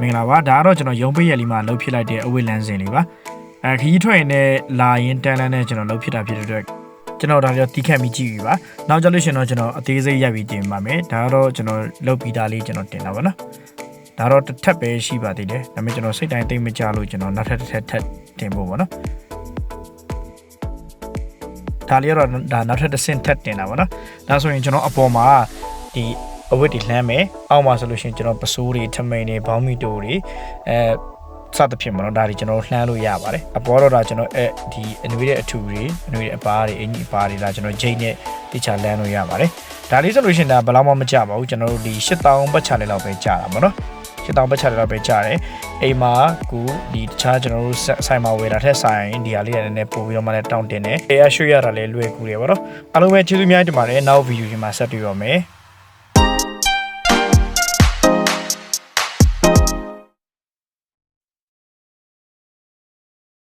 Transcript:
မင်္ဂလာပါဒါကတော့ကျွန်တော်ရုံးပိတ်ရက်လေးမှာလှုပ်ဖြစ်လိုက်တဲ့အဝိလန်းစင်လေးပါခရီးထွက်ရင်လည်းလာရင်တန်းလန်းနဲ့ကျွန်တော်လှုပ်ဖြစ်တာဖြစ်တဲ့အတွက်ကျွန်တော်ဒါကြောင့်တီးခတ်ပြီးကြည့်ပြီပါနောက်ကြလို့ရှင်တော့ကျွန်တော်အသေးစိတ်ရိုက်ပြီးတင်ပါမယ်ဒါကတော့ကျွန်တော်လှုပ်ပြီးသားလေးကျွန်တော်တင်တာပါနော်ဒါတော့တစ်ထပ်ပဲရှိပါသေးတယ်ဒါပေမဲ့ကျွန်တော်စိတ်တိုင်းသိမ့်မကြလို့ကျွန်တော်နောက်ထပ်တစ်ထပ်တင်ဖို့ပါနော်ဒါလေးတော့ဒါနောက်ထပ်တစ်ဆင့်ထပ်တင်တာပါနော်ဒါဆိုရင်ကျွန်တော်အပေါ်မှာဒီအဝတ်တွေလှမ်းမယ်အောက်မှာဆိုလို့ရှိရင်ကျွန်တော်ပစိုးတွေထမိန်တွေဘောင်းမီတိုတွေစသဖြင့်မနော်ဒါတွေကျွန်တော်လှမ်းလို့ရပါတယ်အပေါ်တော့ဒါကျွန်တော်ဒီအနွေးတဲ့အထူတွေအနွေးတဲ့အပါးတွေအင်ကြီးအပါးတွေဒါကျွန်တော်ဂျိတ်နဲ့တိချာလမ်းလို့ရပါတယ်ဒါလေးဆိုလို့ရှိရင်ဒါဘယ်လောက်မှမကြပါဘူးကျွန်တော်တို့ဒီ8000ပတ်ချလေးလောက်ပဲကြာတာပေါ့နော်8000ပတ်ချလေးလောက်ပဲကြာတယ်အိမ်မှာကူဒီတခြားကျွန်တော်တို့ဆိုင်မှာဝယ်တာထက်ဆိုင်ဒီဟာလေးရတဲ့ပို့ပြီးတော့မှလည်းတောင်းတင်တယ်အေးရွှေ့ရတာလည်းလွယ်ကူတယ်ပေါ့နော်အားလုံးပဲကျေးဇူးများတင်ပါတယ်နောက်ဗီဒီယိုဒီမှာဆက်တွေ့ရမယ်